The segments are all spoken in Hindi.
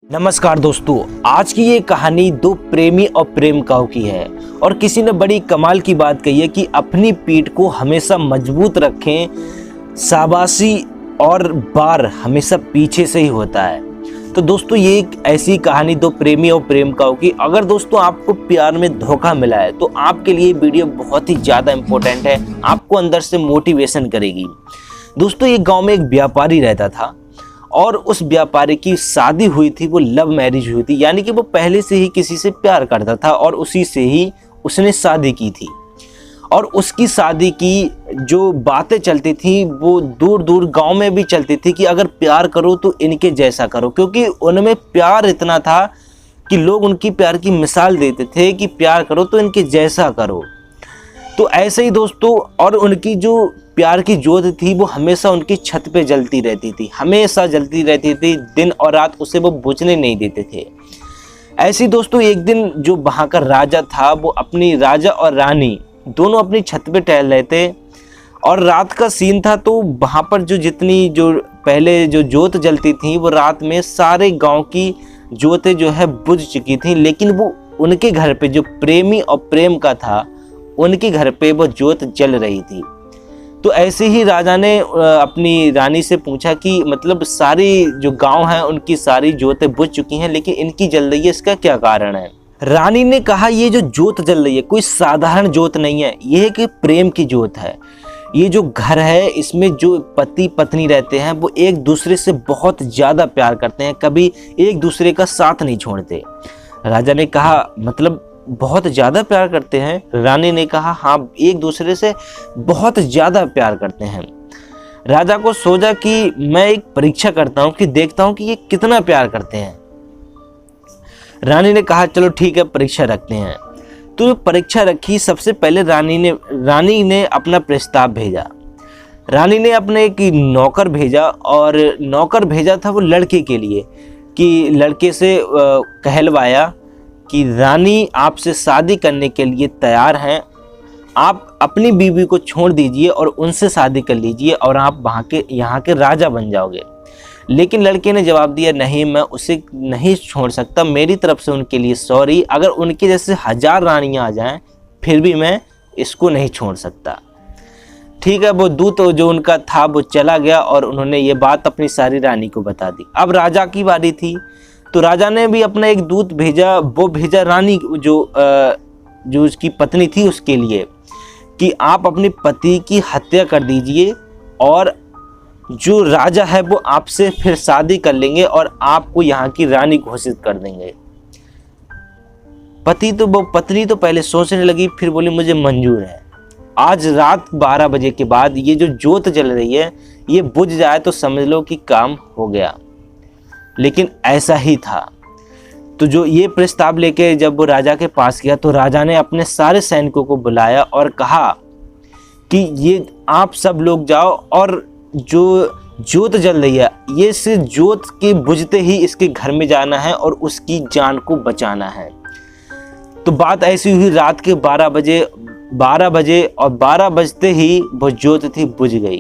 नमस्कार दोस्तों, आज की ये कहानी दो प्रेमी और प्रेमिकाओं की है और किसी ने बड़ी कमाल की बात कही है कि अपनी पीठ को हमेशा मजबूत रखें, शाबाशी और बार हमेशा पीछे से ही होता है। तो दोस्तों ये एक ऐसी कहानी दो प्रेमी और प्रेमिकाओं की। अगर दोस्तों आपको प्यार में धोखा मिला है तो आपके लिए वीडियो बहुत ही ज़्यादा इम्पोर्टेंट है, आपको अंदर से मोटिवेशन करेगी। दोस्तों ये गाँव में एक व्यापारी रहता था और उस व्यापारी की शादी हुई थी, वो लव मैरिज हुई थी, यानी कि वो पहले से ही किसी से प्यार करता था और उसी से ही उसने शादी की थी। और उसकी शादी की जो बातें चलती थी वो दूर दूर गांव में भी चलती थी कि अगर प्यार करो तो इनके जैसा करो, क्योंकि उनमें प्यार इतना था कि लोग उनकी प्यार की मिसाल देते थे कि प्यार करो तो इनके जैसा करो। तो ऐसे ही दोस्तों, और उनकी जो प्यार की ज्योत थी वो हमेशा उनकी छत पे जलती रहती थी, हमेशा जलती रहती थी, दिन और रात उसे वो बुझने नहीं देते थे। ऐसे ही दोस्तों एक दिन जो वहाँ का राजा था वो अपनी राजा और रानी दोनों अपनी छत पे टहल रहे थे और रात का सीन था। तो वहाँ पर जो पहले जो ज्योत जलती थी वो रात में सारे गाँव की ज्योतें जो है बुझ चुकी थी, लेकिन वो उनके घर पे जो प्रेमी और प्रेम का था उनके घर पे वो ज्योत जल रही थी। तो ऐसे ही राजा ने अपनी रानी से पूछा कि मतलब सारी जो गांव है उनकी सारी ज्योतें बुझ चुकी हैं लेकिन इनकी जल रही है, इसका क्या कारण है। रानी ने कहा ये जो ज्योत जल रही है कोई साधारण ज्योत नहीं है, ये है कि प्रेम की ज्योत है। ये जो घर है इसमें जो पति पत्नी रहते हैं वो एक दूसरे से बहुत ज़्यादा प्यार करते हैं, कभी एक दूसरे का साथ नहीं छोड़ते। राजा ने कहा मतलब बहुत ज़्यादा प्यार करते हैं। रानी ने कहा हाँ, एक दूसरे से बहुत ज़्यादा प्यार करते हैं। राजा को सोचा कि मैं एक परीक्षा करता हूँ कि देखता हूँ कि ये कितना प्यार करते हैं। रानी ने कहा चलो ठीक है, परीक्षा रखते हैं। तो परीक्षा रखी। सबसे पहले रानी ने अपना प्रस्ताव भेजा। रानी ने अपने एक नौकर भेजा और नौकर भेजा था वो लड़के के लिए, कि लड़के से कहलवाया कि रानी आपसे शादी करने के लिए तैयार हैं, आप अपनी बीवी को छोड़ दीजिए और उनसे शादी कर लीजिए और आप यहाँ के राजा बन जाओगे। लेकिन लड़के ने जवाब दिया नहीं, मैं उसे नहीं छोड़ सकता, मेरी तरफ से उनके लिए सॉरी, अगर उनके जैसे 1000 रानियाँ आ जाएं फिर भी मैं इसको नहीं छोड़ सकता। ठीक है, वो दूत जो उनका था वो चला गया और उन्होंने ये बात अपनी सारी रानी को बता दी। अब राजा की बारी थी, तो राजा ने भी अपना एक दूत भेजा। वो भेजा रानी जो उसकी पत्नी थी उसके लिए कि आप अपने पति की हत्या कर दीजिए और जो राजा है वो आपसे फिर शादी कर लेंगे और आपको यहाँ की रानी घोषित कर देंगे। पत्नी तो पहले सोचने लगी, फिर बोली मुझे मंजूर है। आज रात 12 बजे के बाद ये जो ज्योत जल रही है ये बुझ जाए तो समझ लो कि काम हो गया। लेकिन ऐसा ही था। तो जो ये प्रस्ताव लेके जब वो राजा के पास गया तो राजा ने अपने सारे सैनिकों को बुलाया और कहा कि ये आप सब लोग जाओ और जो ज्योत जल रही है ये से ज्योत के बुझते ही इसके घर में जाना है और उसकी जान को बचाना है। तो बात ऐसी हुई, रात के 12 बजे और 12 बजते ही वो ज्योत थी बुझ गई।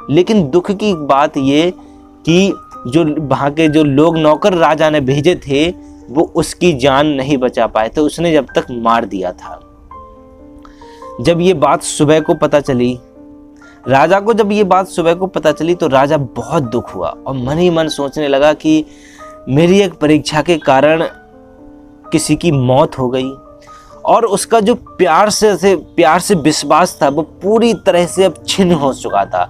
लेकिन दुख की बात ये कि जो वहाँ के जो लोग नौकर राजा ने भेजे थे वो उसकी जान नहीं बचा पाए थे, उसने जब तक मार दिया था। जब ये बात सुबह को पता चली राजा को, तो राजा बहुत दुख हुआ और मन ही मन सोचने लगा कि मेरी एक परीक्षा के कारण किसी की मौत हो गई और उसका जो प्यार से विश्वास था वो पूरी तरह से अब छिन्न हो चुका था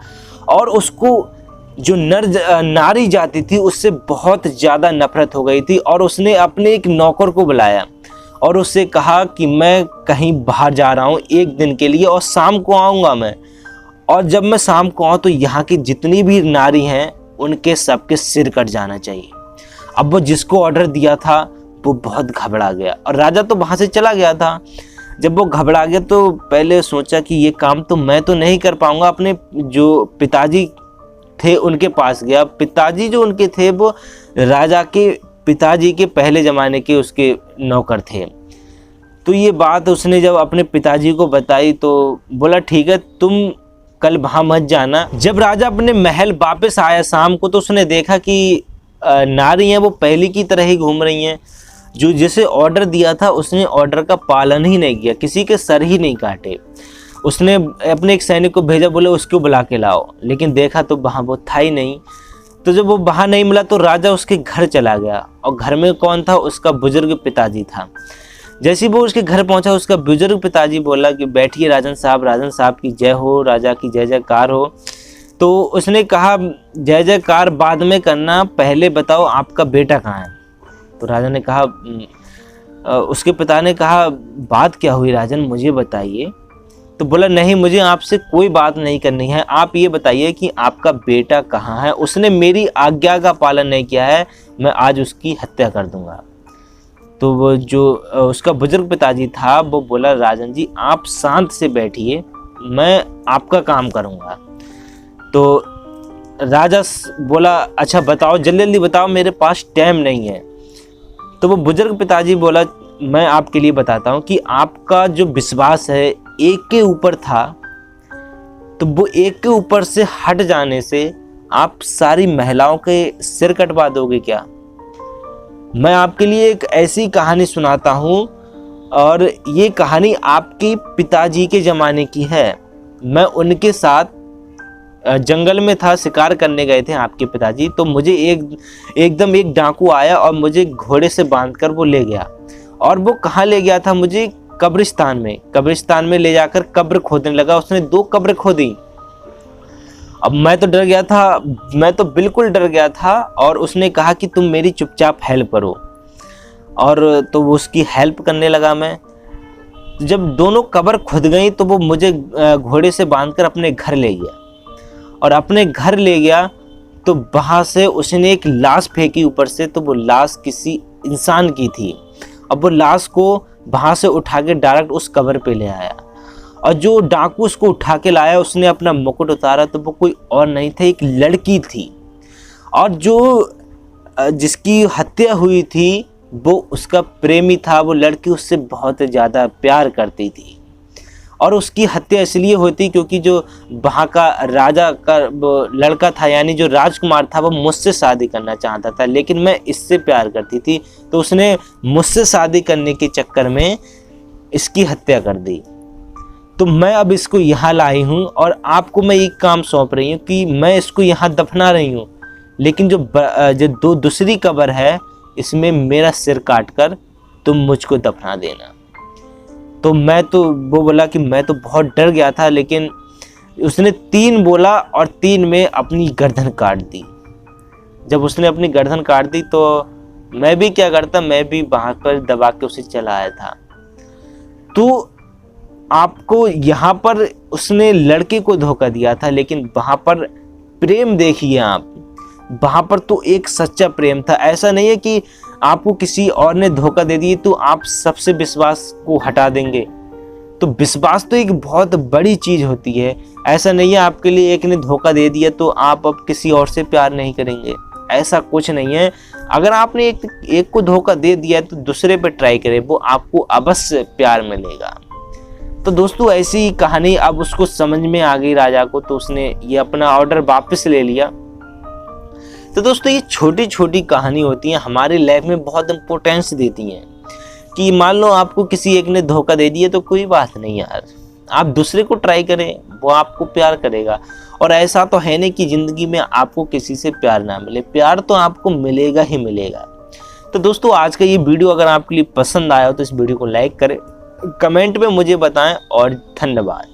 और उसको जो नारी जाति थी उससे बहुत ज़्यादा नफरत हो गई थी। और उसने अपने एक नौकर को बुलाया और उससे कहा कि मैं कहीं बाहर जा रहा हूँ एक दिन के लिए और शाम को आऊँगा मैं, और जब मैं शाम को आऊँ तो यहाँ की जितनी भी नारी हैं उनके सबके सिर कट जाना चाहिए। अब वो जिसको ऑर्डर दिया था वो बहुत घबरा गया और राजा तो वहाँ से चला गया था। जब वो घबरा गया तो पहले सोचा कि ये काम तो मैं तो नहीं कर पाऊँगा। अपने जो पिताजी थे उनके पास गया। पिताजी जो उनके थे वो राजा के पिताजी के पहले ज़माने के उसके नौकर थे। तो ये बात उसने जब अपने पिताजी को बताई तो बोला ठीक है, तुम कल वहाँ मत जाना। जब राजा अपने महल वापस आया शाम को तो उसने देखा कि नारी हैं वो पहले की तरह ही घूम रही हैं। जो जिसे ऑर्डर दिया था उसने ऑर्डर का पालन ही नहीं किया, किसी के सर ही नहीं काटे। उसने अपने एक सैनिक को भेजा, बोले उसको बुला के लाओ, लेकिन देखा तो वहाँ वो था ही नहीं। तो जब वो वहाँ नहीं मिला तो राजा उसके घर चला गया, और घर में कौन था? उसका बुजुर्ग पिताजी था। जैसे ही वो उसके घर पहुंचा, उसका बुजुर्ग पिताजी बोला कि बैठिए राजन साहब की जय हो, राजा की जय जयकार हो। तो उसने कहा जय जयकार बाद में करना, पहले बताओ आपका बेटा कहाँ है? तो राजा ने कहा, उसके पिता ने कहा बात क्या हुई राजन, मुझे बताइए। तो बोला नहीं, मुझे आपसे कोई बात नहीं करनी है, आप ये बताइए कि आपका बेटा कहाँ है? उसने मेरी आज्ञा का पालन नहीं किया है, मैं आज उसकी हत्या कर दूंगा। तो वो जो उसका बुजुर्ग पिताजी था वो बोला, राजन जी आप शांत से बैठिए, मैं आपका काम करूंगा। तो राजा बोला अच्छा बताओ, जल्दी जल्दी बताओ, मेरे पास टाइम नहीं है। तो वो बुजुर्ग पिताजी बोला, मैं आपके लिए बताता हूँ कि आपका जो विश्वास है एक के ऊपर था, तो वो एक के ऊपर से हट जाने से आप सारी महिलाओं के सिर कटवा दोगे क्या? मैं आपके लिए एक ऐसी कहानी सुनाता हूँ, और ये कहानी आपके पिताजी के ज़माने की है। मैं उनके साथ जंगल में था, शिकार करने गए थे आपके पिताजी। तो मुझे एकदम एक डाकू आया और मुझे घोड़े से बांधकर वो ले गया। और वो कहाँ ले गया था? मुझे कब्रिस्तान में ले जाकर कब्र खोदने लगा। उसने 2 कब्र खोदी। अब मैं तो डर गया था, मैं तो बिल्कुल डर गया था। और उसने कहा कि तुम मेरी चुपचाप हेल्प करो, और तो वो उसकी हेल्प करने लगा मैं। जब दोनों कब्र खुद गई तो वो मुझे घोड़े से बांधकर अपने घर ले गया, और अपने घर ले गया तो वहाँ से उसने एक लाश फेंकी ऊपर से। तो वो लाश किसी इंसान की थी। अब वो लाश को वहाँ से उठा के डायरेक्ट उस कब्र पे ले आया, और जो डाकू उसको उठा के लाया उसने अपना मुकुट उतारा तो वो कोई और नहीं था, एक लड़की थी। और जो जिसकी हत्या हुई थी वो उसका प्रेमी था। वो लड़की उससे बहुत ज़्यादा प्यार करती थी, और उसकी हत्या इसलिए होती क्योंकि जो वहाँ का राजा का लड़का था, यानी जो राजकुमार था, वो मुझसे शादी करना चाहता था, लेकिन मैं इससे प्यार करती थी। तो उसने मुझसे शादी करने के चक्कर में इसकी हत्या कर दी। तो मैं अब इसको यहाँ लाई हूँ, और आपको मैं एक काम सौंप रही हूँ कि मैं इसको यहाँ दफना रही हूँ, लेकिन जो दूसरी कब्र है इसमें मेरा सिर काटकर तुम मुझको दफना देना। तो वो बोला कि मैं तो बहुत डर गया था, लेकिन उसने 3 बोला और 3 में अपनी गर्दन काट दी। जब उसने अपनी गर्दन काट दी तो मैं भी क्या करता, मैं भी वहाँ पर दबा के उसे चला आया था। तो आपको यहाँ पर उसने लड़के को धोखा दिया था, लेकिन वहाँ पर प्रेम देखिए आप, वहाँ पर तो एक सच्चा प्रेम था। ऐसा नहीं है कि आपको किसी और ने धोखा दे दिए तो आप सबसे विश्वास को हटा देंगे। तो विश्वास तो एक बहुत बड़ी चीज़ होती है। ऐसा नहीं है आपके लिए एक ने धोखा दे दिया तो आप अब किसी और से प्यार नहीं करेंगे, ऐसा कुछ नहीं है। अगर आपने एक को धोखा दे दिया है तो दूसरे पे ट्राई करें, वो आपको अवश्य प्यार मिलेगा। तो दोस्तों ऐसी कहानी अब उसको समझ में आ गई राजा को, तो उसने ये अपना ऑर्डर वापस ले लिया। तो दोस्तों ये छोटी छोटी कहानी होती हैं, हमारी लाइफ में बहुत इम्पोर्टेंस देती हैं। कि मान लो आपको किसी एक ने धोखा दे दिया तो कोई बात नहीं यार, आप दूसरे को ट्राई करें, वो आपको प्यार करेगा। और ऐसा तो है नहीं कि ज़िंदगी में आपको किसी से प्यार ना मिले, प्यार तो आपको मिलेगा ही मिलेगा। तो दोस्तों आज का ये वीडियो अगर आपके लिए पसंद आया हो तो इस वीडियो को लाइक करें, कमेंट में मुझे बताएं, और धन्यवाद।